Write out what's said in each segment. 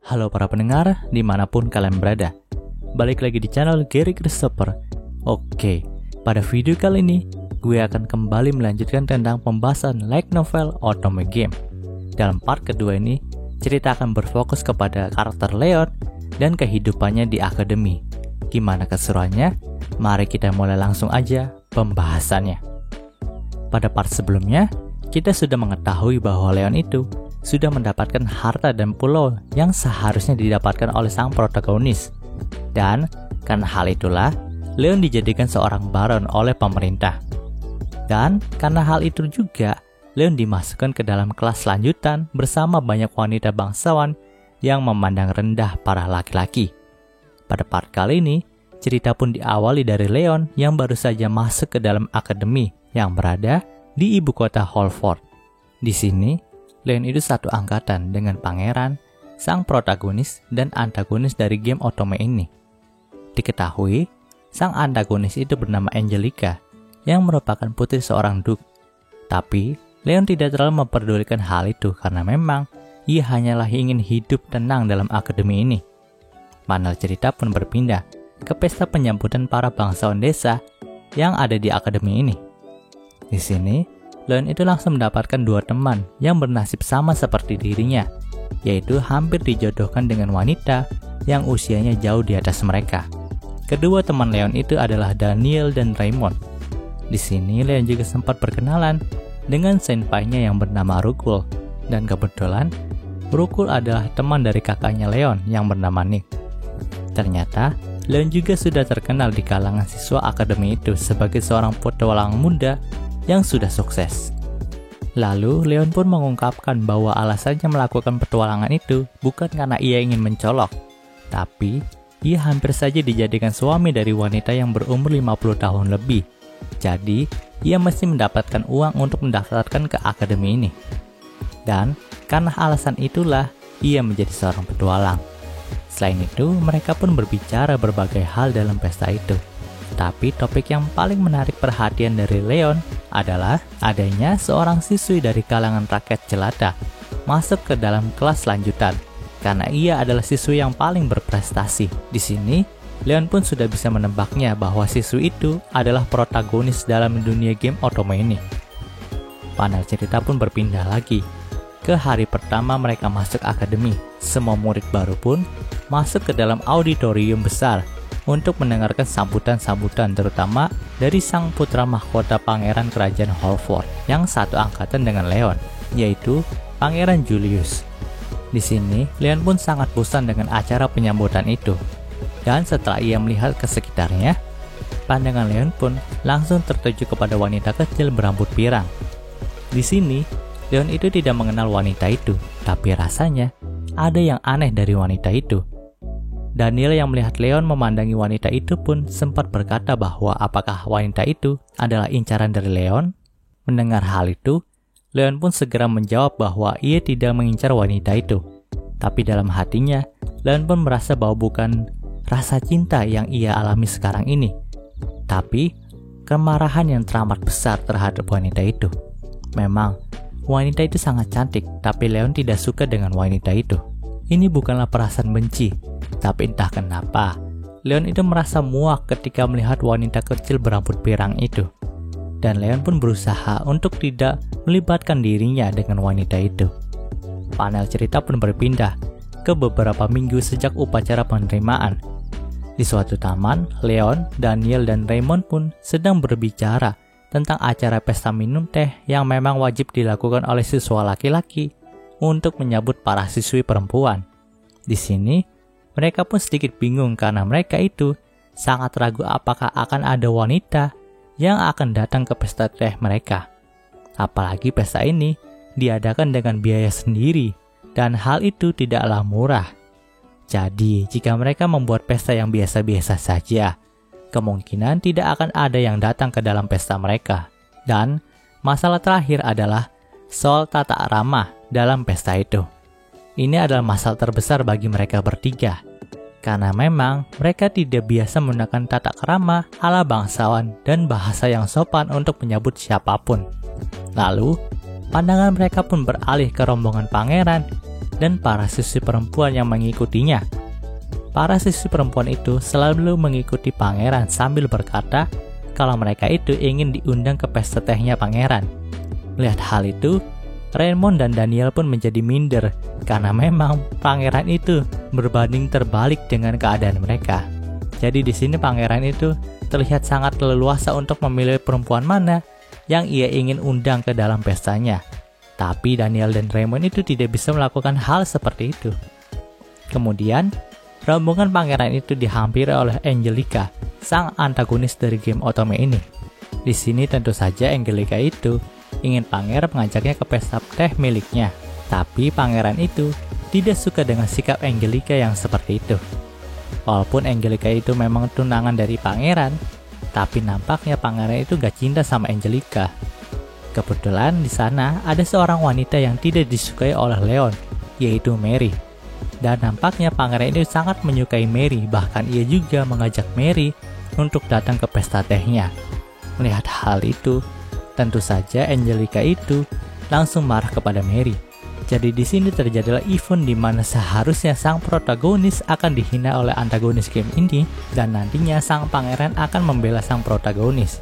Halo para pendengar, dimanapun kalian berada. Balik lagi di channel Gary Christopher. Oke, pada video kali ini, gue akan kembali melanjutkan tentang pembahasan light novel Otome Game. Dalam part kedua ini, cerita akan berfokus kepada karakter Leon dan kehidupannya di akademi. Gimana keseruannya? Mari kita mulai langsung aja pembahasannya. Pada part sebelumnya, kita sudah mengetahui bahwa Leon itu sudah mendapatkan harta dan pulau yang seharusnya didapatkan oleh sang protagonis. Dan karena hal itulah, Leon dijadikan seorang baron oleh pemerintah. Dan karena hal itu juga, Leon dimasukkan ke dalam kelas lanjutan bersama banyak wanita bangsawan yang memandang rendah para laki-laki. Pada part kali ini, cerita pun diawali dari Leon yang baru saja masuk ke dalam akademi yang berada di ibu kota Holford. Di sini, Leon itu satu angkatan dengan pangeran, sang protagonis dan antagonis dari game Otome ini. Diketahui, sang antagonis itu bernama Angelica, yang merupakan putri seorang duke. Tapi, Leon tidak terlalu memperdulikan hal itu karena memang ia hanyalah ingin hidup tenang dalam akademi ini. Panel cerita pun berpindah ke pesta penyambutan para bangsawan desa yang ada di akademi ini. Di sini, Leon itu langsung mendapatkan dua teman yang bernasib sama seperti dirinya, yaitu hampir dijodohkan dengan wanita yang usianya jauh di atas mereka. Kedua teman Leon itu adalah Daniel dan Raymond. Di sini Leon juga sempat berkenalan dengan senpai-nya yang bernama Rukul, dan kebetulan Rukul adalah teman dari kakaknya Leon yang bernama Nick. Ternyata Leon juga sudah terkenal di kalangan siswa akademi itu sebagai seorang petualang muda yang sudah sukses. Lalu, Leon pun mengungkapkan bahwa alasannya melakukan petualangan itu bukan karena ia ingin mencolok, tapi ia hampir saja dijadikan suami dari wanita yang berumur 50 tahun lebih. Jadi, ia mesti mendapatkan uang untuk mendaftarkan ke akademi ini. Dan, karena alasan itulah, ia menjadi seorang petualang. Selain itu, mereka pun berbicara berbagai hal dalam pesta itu. Tapi topik yang paling menarik perhatian dari Leon adalah adanya seorang siswi dari kalangan rakyat jelata masuk ke dalam kelas lanjutan karena ia adalah siswi yang paling berprestasi. Di sini, Leon pun sudah bisa menebaknya bahwa siswi itu adalah protagonis dalam dunia game Otome ini. Panel cerita pun berpindah lagi ke hari pertama mereka masuk akademi. Semua murid baru pun masuk ke dalam auditorium besar untuk mendengarkan sambutan-sambutan terutama dari sang putra mahkota pangeran kerajaan Holford yang satu angkatan dengan Leon, yaitu Pangeran Julius. Di sini, Leon pun sangat bosan dengan acara penyambutan itu. Dan setelah ia melihat ke sekitarnya, pandangan Leon pun langsung tertuju kepada wanita kecil berambut pirang. Di sini, Leon itu tidak mengenal wanita itu, tapi rasanya ada yang aneh dari wanita itu. Daniel yang melihat Leon memandangi wanita itu pun sempat berkata bahwa apakah wanita itu adalah incaran dari Leon? Mendengar hal itu, Leon pun segera menjawab bahwa ia tidak mengincar wanita itu. Tapi dalam hatinya, Leon pun merasa bahwa bukan rasa cinta yang ia alami sekarang ini, tapi kemarahan yang teramat besar terhadap wanita itu. Memang, wanita itu sangat cantik, tapi Leon tidak suka dengan wanita itu. Ini bukanlah perasaan benci, tapi entah kenapa, Leon itu merasa muak ketika melihat wanita kecil berambut pirang itu. Dan Leon pun berusaha untuk tidak melibatkan dirinya dengan wanita itu. Panel cerita pun berpindah ke beberapa minggu sejak upacara penerimaan. Di suatu taman, Leon, Daniel, dan Raymond pun sedang berbicara tentang acara pesta minum teh yang memang wajib dilakukan oleh siswa laki-laki untuk menyambut para siswi perempuan. Di sini, mereka pun sedikit bingung karena mereka itu sangat ragu apakah akan ada wanita yang akan datang ke pesta teh mereka. Apalagi pesta ini diadakan dengan biaya sendiri dan hal itu tidaklah murah. Jadi, jika mereka membuat pesta yang biasa-biasa saja, kemungkinan tidak akan ada yang datang ke dalam pesta mereka. Dan masalah terakhir adalah soal tata ramah dalam pesta itu. Ini adalah masalah terbesar bagi mereka bertiga, karena memang mereka tidak biasa menggunakan tata krama ala bangsawan dan bahasa yang sopan untuk menyambut siapapun. Lalu, pandangan mereka pun beralih ke rombongan pangeran dan para siswi perempuan yang mengikutinya. Para siswi perempuan itu selalu mengikuti pangeran sambil berkata kalau mereka itu ingin diundang ke pesta tehnya pangeran. Melihat hal itu, Raymond dan Daniel pun menjadi minder karena memang pangeran itu berbanding terbalik dengan keadaan mereka. Jadi di sini pangeran itu terlihat sangat leluasa untuk memilih perempuan mana yang ia ingin undang ke dalam pestanya. Tapi Daniel dan Raymond itu tidak bisa melakukan hal seperti itu. Kemudian, rombongan pangeran itu dihampiri oleh Angelica, sang antagonis dari game Otome ini. Di sini tentu saja Angelica itu ingin pangeran mengajaknya ke pesta teh miliknya. Tapi pangeran itu tidak suka dengan sikap Angelica yang seperti itu. Walaupun Angelica itu memang tunangan dari pangeran, tapi nampaknya pangeran itu gak cinta sama Angelica. Kebetulan di sana ada seorang wanita yang tidak disukai oleh Leon, yaitu Mary. Dan nampaknya pangeran itu sangat menyukai Mary, bahkan ia juga mengajak Mary untuk datang ke pesta tehnya. Melihat hal itu, tentu saja Angelica itu langsung marah kepada Mary. Jadi di sini terjadilah event di mana seharusnya sang protagonis akan dihina oleh antagonis game ini dan nantinya sang pangeran akan membela sang protagonis.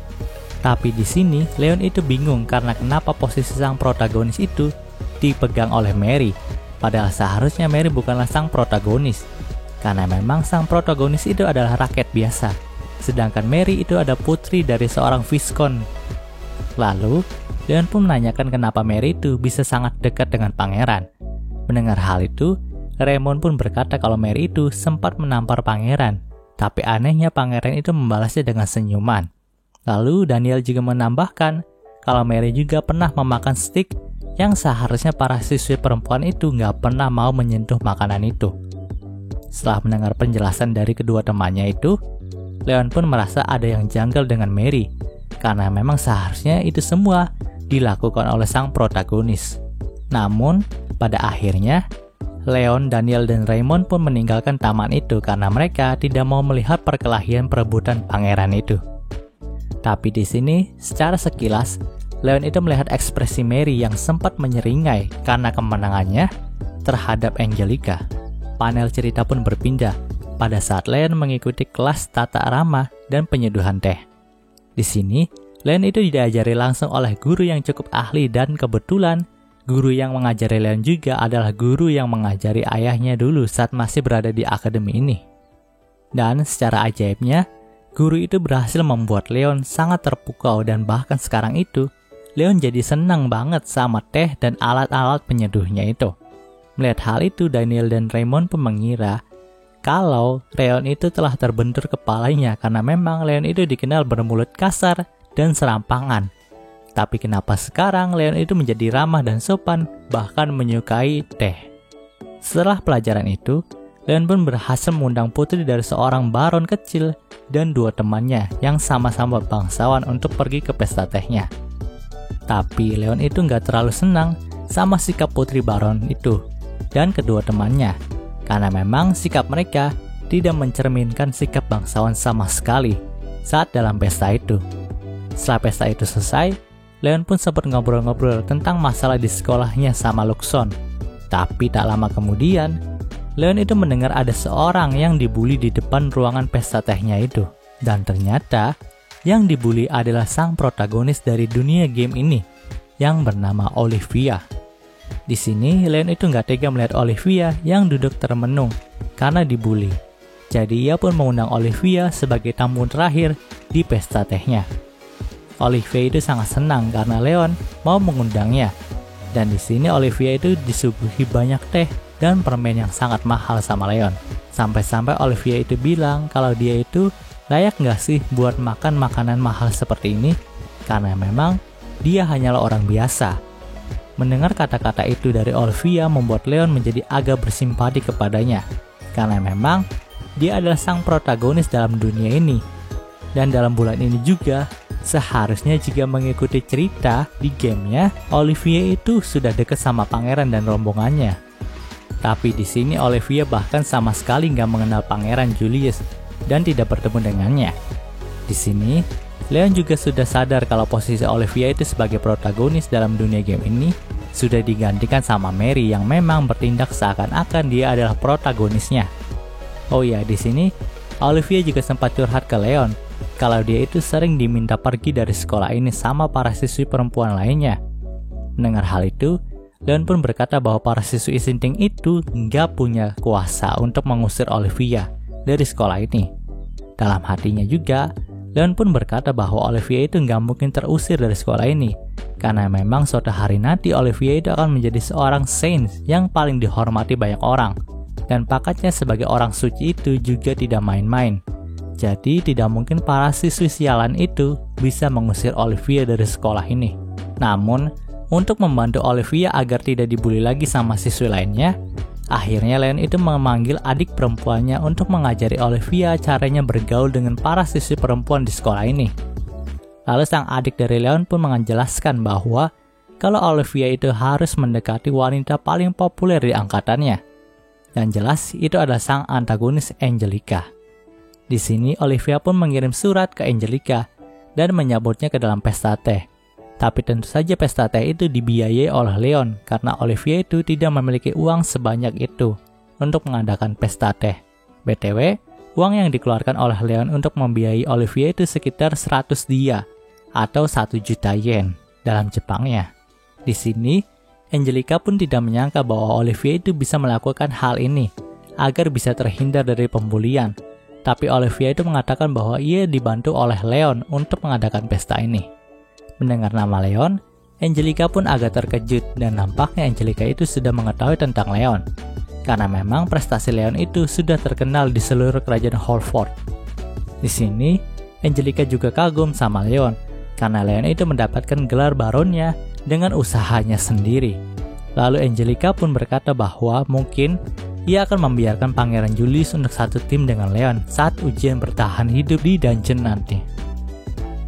Tapi di sini Leon itu bingung karena kenapa posisi sang protagonis itu dipegang oleh Mary. Padahal seharusnya Mary bukanlah sang protagonis. Karena memang sang protagonis itu adalah rakyat biasa. Sedangkan Mary itu ada putri dari seorang Viscount. Lalu, Leon pun menanyakan kenapa Mary itu bisa sangat dekat dengan pangeran. Mendengar hal itu, Raymond pun berkata kalau Mary itu sempat menampar pangeran. Tapi anehnya pangeran itu membalasnya dengan senyuman. Lalu Daniel juga menambahkan kalau Mary juga pernah memakan steak yang seharusnya para siswi perempuan itu nggak pernah mau menyentuh makanan itu. Setelah mendengar penjelasan dari kedua temannya itu, Leon pun merasa ada yang janggal dengan Mary, karena memang seharusnya itu semua dilakukan oleh sang protagonis. Namun, pada akhirnya, Leon, Daniel, dan Raymond pun meninggalkan taman itu karena mereka tidak mau melihat perkelahian perebutan pangeran itu. Tapi di sini, secara sekilas, Leon itu melihat ekspresi Mary yang sempat menyeringai karena kemenangannya terhadap Angelica. Panel cerita pun berpindah pada saat Leon mengikuti kelas tata rama dan penyeduhan teh. Di sini, Leon itu diajari langsung oleh guru yang cukup ahli dan kebetulan guru yang mengajari Leon juga adalah guru yang mengajari ayahnya dulu saat masih berada di akademi ini. Dan secara ajaibnya, guru itu berhasil membuat Leon sangat terpukau dan bahkan sekarang itu, Leon jadi senang banget sama teh dan alat-alat penyeduhnya itu. Melihat hal itu, Daniel dan Raymond pun mengira kalau Leon itu telah terbentur kepalanya karena memang Leon itu dikenal bermulut kasar dan serampangan. Tapi kenapa sekarang Leon itu menjadi ramah dan sopan, bahkan menyukai teh? Setelah pelajaran itu, Leon pun berhasil mengundang putri dari seorang baron kecil dan dua temannya yang sama-sama bangsawan untuk pergi ke pesta tehnya. Tapi Leon itu nggak terlalu senang sama sikap putri baron itu dan kedua temannya, karena memang sikap mereka tidak mencerminkan sikap bangsawan sama sekali saat dalam pesta itu. Setelah pesta itu selesai, Leon pun sempat ngobrol-ngobrol tentang masalah di sekolahnya sama Luxon. Tapi tak lama kemudian, Leon itu mendengar ada seorang yang dibully di depan ruangan pesta tehnya itu. Dan ternyata, yang dibully adalah sang protagonis dari dunia game ini, yang bernama Olivia. Di sini, Leon itu nggak tega melihat Olivia yang duduk termenung karena dibully. Jadi ia pun mengundang Olivia sebagai tamu terakhir di pesta tehnya. Olivia itu sangat senang karena Leon mau mengundangnya. Dan di sini Olivia itu disuguhi banyak teh dan permen yang sangat mahal sama Leon. Sampai-sampai Olivia itu bilang kalau dia itu layak nggak sih buat makan makanan mahal seperti ini? Karena memang dia hanyalah orang biasa. Mendengar kata-kata itu dari Olivia membuat Leon menjadi agak bersimpati kepadanya. Karena memang dia adalah sang protagonis dalam dunia ini. Dan dalam bulan ini juga, seharusnya jika mengikuti cerita di gamenya, Olivia itu sudah dekat sama pangeran dan rombongannya. Tapi di sini Olivia bahkan sama sekali nggak mengenal pangeran Julius dan tidak bertemu dengannya. Di sini, Leon juga sudah sadar kalau posisi Olivia itu sebagai protagonis dalam dunia game ini sudah digantikan sama Mary yang memang bertindak seakan-akan dia adalah protagonisnya. Oh ya, di sini Olivia juga sempat curhat ke Leon kalau dia itu sering diminta pergi dari sekolah ini sama para siswi perempuan lainnya. Mendengar hal itu, Leon pun berkata bahwa para siswi Sinting itu nggak punya kuasa untuk mengusir Olivia dari sekolah ini. Dalam hatinya juga, Leon pun berkata bahwa Olivia itu nggak mungkin terusir dari sekolah ini, karena memang suatu hari nanti Olivia itu akan menjadi seorang saint yang paling dihormati banyak orang. Dan pangkatnya sebagai orang suci itu juga tidak main-main. Jadi tidak mungkin para siswi sialan itu bisa mengusir Olivia dari sekolah ini. Namun, untuk membantu Olivia agar tidak dibully lagi sama siswi lainnya, akhirnya Leon itu memanggil adik perempuannya untuk mengajari Olivia caranya bergaul dengan para siswi perempuan di sekolah ini. Lalu sang adik dari Leon pun menjelaskan bahwa kalau Olivia itu harus mendekati wanita paling populer di angkatannya. Dan jelas itu adalah sang antagonis Angelica. Di sini Olivia pun mengirim surat ke Angelica dan menyambutnya ke dalam pesta teh. Tapi tentu saja pesta teh itu dibiayai oleh Leon karena Olivia itu tidak memiliki uang sebanyak itu untuk mengadakan pesta teh. BTW, uang yang dikeluarkan oleh Leon untuk membiayai Olivia itu sekitar 100 dia atau 1 juta yen dalam Jepangnya. Di sini Angelica pun tidak menyangka bahwa Olivia itu bisa melakukan hal ini agar bisa terhindar dari pembulian. Tapi Olivia itu mengatakan bahwa ia dibantu oleh Leon untuk mengadakan pesta ini. Mendengar nama Leon, Angelica pun agak terkejut dan nampaknya Angelica itu sudah mengetahui tentang Leon. Karena memang prestasi Leon itu sudah terkenal di seluruh kerajaan Holford. Di sini, Angelica juga kagum sama Leon karena Leon itu mendapatkan gelar baronnya dengan usahanya sendiri. Lalu Angelica pun berkata bahwa mungkin ia akan membiarkan Pangeran Julius untuk satu tim dengan Leon saat ujian bertahan hidup di dungeon nanti.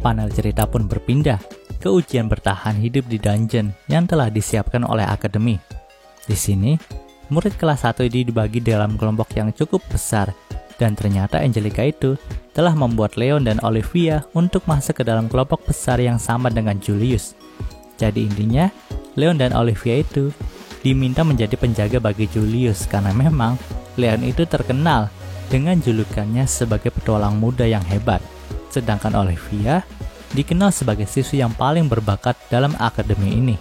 Panel cerita pun berpindah ke ujian bertahan hidup di dungeon yang telah disiapkan oleh akademi. Di sini, murid kelas 1 ini dibagi dalam kelompok yang cukup besar dan ternyata Angelica itu telah membuat Leon dan Olivia untuk masuk ke dalam kelompok besar yang sama dengan Julius. Jadi intinya, Leon dan Olivia itu diminta menjadi penjaga bagi Julius karena memang Leon itu terkenal dengan julukannya sebagai petualang muda yang hebat. Sedangkan Olivia dikenal sebagai siswi yang paling berbakat dalam akademi ini.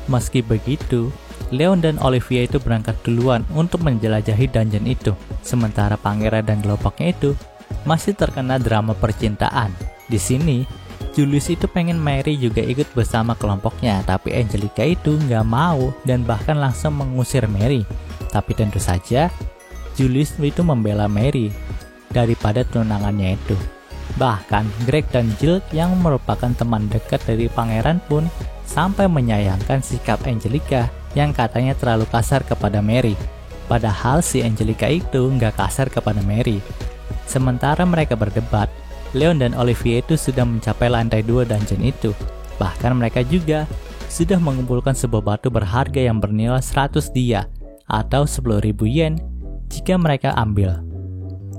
Meski begitu, Leon dan Olivia itu berangkat duluan untuk menjelajahi dungeon itu. Sementara pangeran dan kelompoknya itu masih terkena drama percintaan. Di sini, Julius itu pengen Mary juga ikut bersama kelompoknya, tapi Angelica itu nggak mau dan bahkan langsung mengusir Mary. Tapi tentu saja, Julius itu membela Mary daripada tunangannya itu. Bahkan Greg dan Jill yang merupakan teman dekat dari pangeran pun sampai menyayangkan sikap Angelica yang katanya terlalu kasar kepada Mary. Padahal si Angelica itu nggak kasar kepada Mary. Sementara mereka berdebat, Leon dan Olivia itu sudah mencapai lantai 2 dungeon itu. Bahkan mereka juga sudah mengumpulkan sebuah batu berharga yang bernilai 100 dia atau 10.000 yen jika mereka ambil.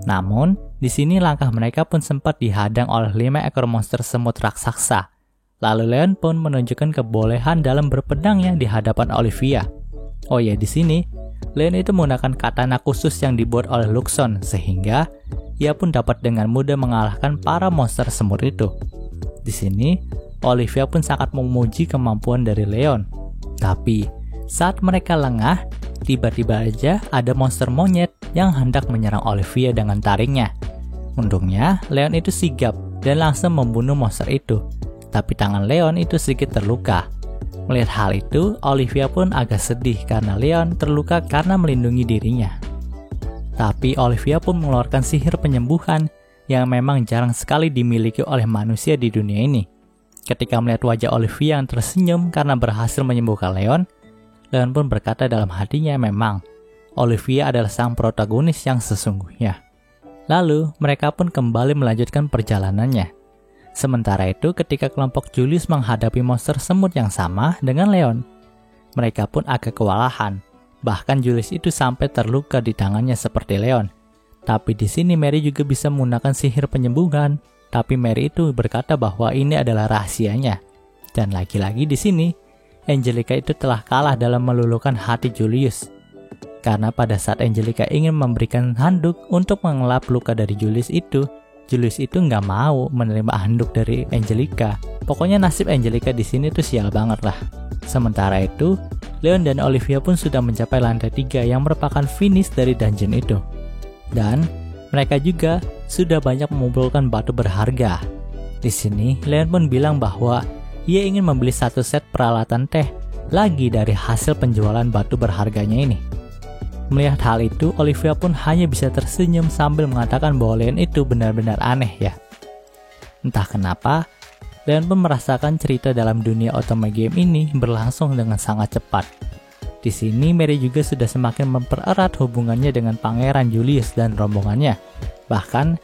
Namun, di sini langkah mereka pun sempat dihadang oleh 5 ekor monster semut raksasa. Lalu Leon pun menunjukkan kebolehan dalam berpedangnya di hadapan Olivia. Oh ya, di sini Leon itu menggunakan katana khusus yang dibuat oleh Luxon sehingga ia pun dapat dengan mudah mengalahkan para monster semut itu. Di sini, Olivia pun sangat memuji kemampuan dari Leon. Tapi, saat mereka lengah, tiba-tiba aja ada monster monyet yang hendak menyerang Olivia dengan taringnya. Untungnya, Leon itu sigap dan langsung membunuh monster itu. Tapi tangan Leon itu sedikit terluka. Melihat hal itu, Olivia pun agak sedih karena Leon terluka karena melindungi dirinya. Tapi Olivia pun mengeluarkan sihir penyembuhan yang memang jarang sekali dimiliki oleh manusia di dunia ini. Ketika melihat wajah Olivia yang tersenyum karena berhasil menyembuhkan Leon, Leon pun berkata dalam hatinya memang Olivia adalah sang protagonis yang sesungguhnya. Lalu mereka pun kembali melanjutkan perjalanannya. Sementara itu ketika kelompok Julius menghadapi monster semut yang sama dengan Leon, mereka pun agak kewalahan. Bahkan Julius itu sampai terluka di tangannya seperti Leon. Tapi di sini Mary juga bisa menggunakan sihir penyembuhan. Tapi Mary itu berkata bahwa ini adalah rahasianya. Dan lagi-lagi di sini, Angelica itu telah kalah dalam meluluhkan hati Julius. Karena pada saat Angelica ingin memberikan handuk untuk mengelap luka dari Julius itu nggak mau menerima handuk dari Angelica. Pokoknya nasib Angelica di sini tuh sial banget lah. Sementara itu, Leon dan Olivia pun sudah mencapai lantai 3 yang merupakan finish dari dungeon itu. Dan mereka juga sudah banyak mengumpulkan batu berharga. Di sini, Leon pun bilang bahwa ia ingin membeli satu set peralatan teh lagi dari hasil penjualan batu berharganya ini. Melihat hal itu, Olivia pun hanya bisa tersenyum sambil mengatakan bahwa Leon itu benar-benar aneh ya. Entah kenapa, Leon pun merasakan cerita dalam dunia otome game ini berlangsung dengan sangat cepat. Di sini, Mary juga sudah semakin mempererat hubungannya dengan Pangeran Julius dan rombongannya. Bahkan,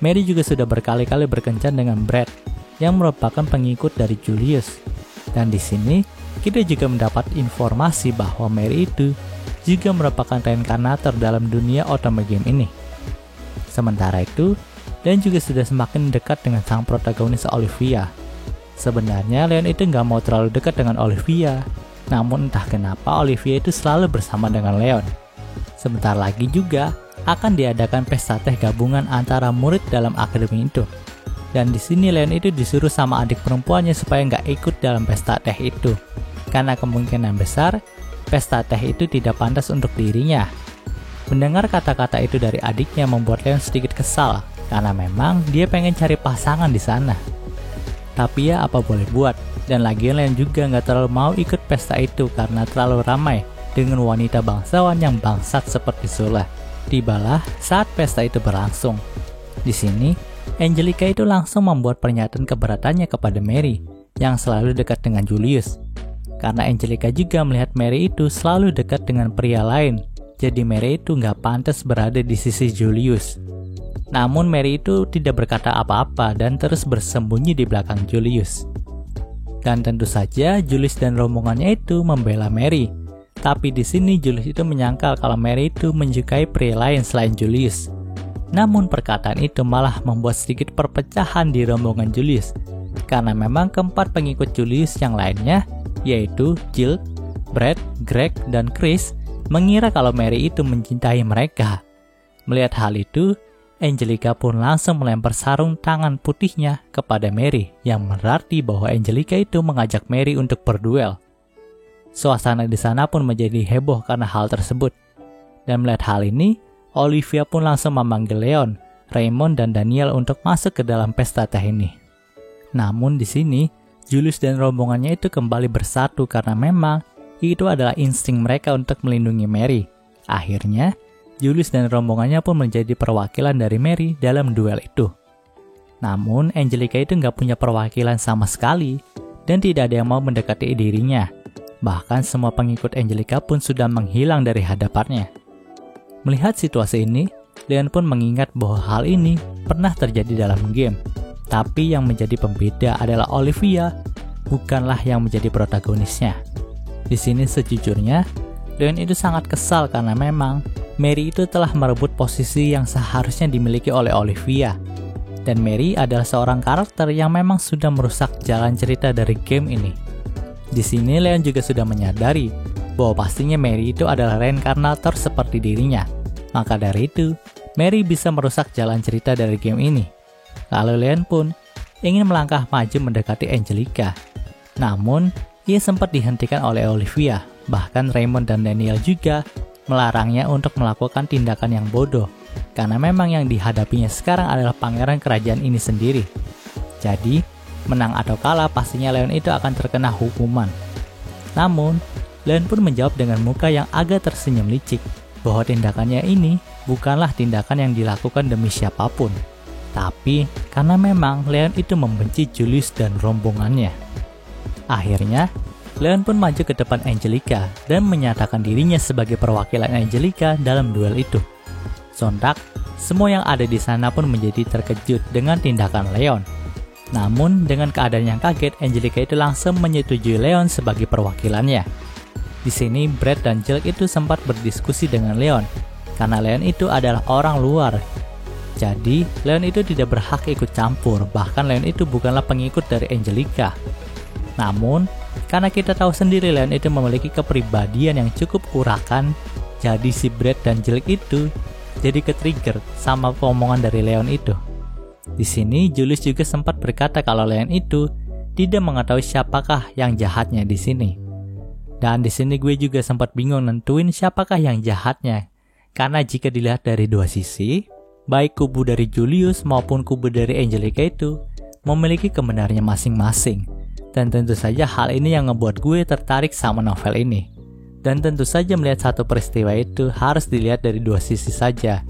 Mary juga sudah berkali-kali berkencan dengan Brad, yang merupakan pengikut dari Julius. Dan di sini, kita juga mendapat informasi bahwa Mary itu juga merupakan reinkarnator dalam dunia otome game ini. Sementara itu, Leon juga sudah semakin dekat dengan sang protagonis Olivia. Sebenarnya Leon itu nggak mau terlalu dekat dengan Olivia, namun entah kenapa Olivia itu selalu bersama dengan Leon. Sebentar lagi juga akan diadakan pesta teh gabungan antara murid dalam akademi itu. Dan di sini Leon itu disuruh sama adik perempuannya supaya nggak ikut dalam pesta teh itu, karena kemungkinan besar pesta teh itu tidak pantas untuk dirinya. Mendengar kata-kata itu dari adiknya membuat Leon sedikit kesal, karena memang dia pengen cari pasangan di sana. Tapi ya apa boleh buat, dan lagian Leon juga nggak terlalu mau ikut pesta itu karena terlalu ramai dengan wanita bangsawan yang bangsat seperti Sula. Tibalah saat pesta itu berlangsung. Di sini, Angelica itu langsung membuat pernyataan keberatannya kepada Mary, yang selalu dekat dengan Julius. Karena Angelica juga melihat Mary itu selalu dekat dengan pria lain, jadi Mary itu nggak pantas berada di sisi Julius. Namun Mary itu tidak berkata apa-apa dan terus bersembunyi di belakang Julius. Dan tentu saja Julius dan rombongannya itu membela Mary. Tapi di sini Julius itu menyangkal kalau Mary itu menyukai pria lain selain Julius. Namun perkataan itu malah membuat sedikit perpecahan di rombongan Julius, karena memang keempat pengikut Julius yang lainnya, yaitu Jill, Brad, Greg, dan Chris, mengira kalau Mary itu mencintai mereka. Melihat hal itu, Angelica pun langsung melempar sarung tangan putihnya kepada Mary, yang berarti bahwa Angelica itu mengajak Mary untuk berduel. Suasana di sana pun menjadi heboh karena hal tersebut. Dan melihat hal ini, Olivia pun langsung memanggil Leon, Raymond, dan Daniel untuk masuk ke dalam pesta teh ini. Namun di sini, Julius dan rombongannya itu kembali bersatu karena memang itu adalah insting mereka untuk melindungi Mary. Akhirnya, Julius dan rombongannya pun menjadi perwakilan dari Mary dalam duel itu. Namun, Angelica itu nggak punya perwakilan sama sekali, dan tidak ada yang mau mendekati dirinya. Bahkan semua pengikut Angelica pun sudah menghilang dari hadapannya. Melihat situasi ini, Leon pun mengingat bahwa hal ini pernah terjadi dalam game. Tapi yang menjadi pembeda adalah Olivia, bukanlah yang menjadi protagonisnya. Di sini sejujurnya, Leon itu sangat kesal karena memang Mary itu telah merebut posisi yang seharusnya dimiliki oleh Olivia. Dan Mary adalah seorang karakter yang memang sudah merusak jalan cerita dari game ini. Di sini Leon juga sudah menyadari bahwa pastinya Mary itu adalah reinkarnator seperti dirinya. Maka dari itu, Mary bisa merusak jalan cerita dari game ini. Lalu Leon pun ingin melangkah maju mendekati Angelica. Namun, ia sempat dihentikan oleh Olivia. Bahkan Raymond dan Daniel juga melarangnya untuk melakukan tindakan yang bodoh. Karena memang yang dihadapinya sekarang adalah pangeran kerajaan ini sendiri. Jadi, menang atau kalah pastinya Leon itu akan terkena hukuman. Namun, Leon pun menjawab dengan muka yang agak tersenyum licik bahwa tindakannya ini bukanlah tindakan yang dilakukan demi siapapun. Tapi karena memang Leon itu membenci Julius dan rombongannya. Akhirnya, Leon pun maju ke depan Angelica dan menyatakan dirinya sebagai perwakilan Angelica dalam duel itu. Sontak, semua yang ada di sana pun menjadi terkejut dengan tindakan Leon. Namun, dengan keadaan yang kaget, Angelica itu langsung menyetujui Leon sebagai perwakilannya. Di sini, Brad dan Jill itu sempat berdiskusi dengan Leon, karena Leon itu adalah orang luar. Jadi, Leon itu tidak berhak ikut campur, bahkan Leon itu bukanlah pengikut dari Angelica. Namun, Karena kita tahu sendiri Leon itu memiliki kepribadian yang cukup urakan, jadi si Brad dan Jelek itu jadi ke-trigger sama omongan dari Leon itu. Di sini Julius juga sempat berkata kalau Leon itu tidak mengetahui siapakah yang jahatnya di sini. Dan di sini gue juga sempat bingung nentuin siapakah yang jahatnya. Karena jika dilihat dari dua sisi, baik kubu dari Julius maupun kubu dari Angelica itu memiliki kebenarannya masing-masing. Dan tentu saja hal ini yang ngebuat gue tertarik sama novel ini. Dan tentu saja melihat satu peristiwa itu harus dilihat dari dua sisi saja.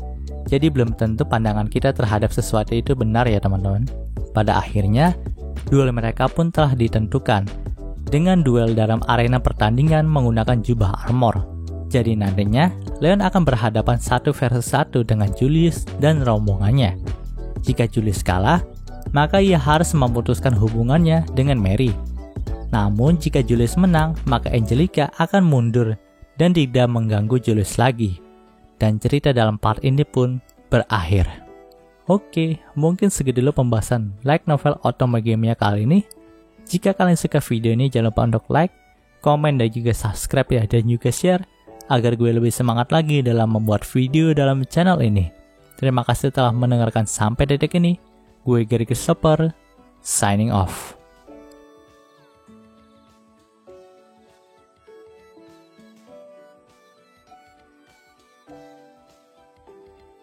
Jadi belum tentu pandangan kita terhadap sesuatu itu benar ya teman-teman. Pada akhirnya, duel mereka pun telah ditentukan. Dengan duel dalam arena pertandingan menggunakan jubah armor. Jadi nantinya, Leon akan berhadapan 1 versus 1 dengan Julius dan rombongannya. Jika Julius kalah, maka ia harus memutuskan hubungannya dengan Mary. Namun jika Julius menang, maka Angelica akan mundur dan tidak mengganggu Julius lagi. Dan cerita dalam part ini pun berakhir. Oke, mungkin segitu dulu pembahasan light novel Otome Game-nya kali ini. Jika kalian suka video ini, jangan lupa untuk like, komen, dan juga subscribe ya, dan juga share agar gue lebih semangat lagi dalam membuat video dalam channel ini. Terima kasih telah mendengarkan sampai detik ini. Gue Gary Christopher, signing off.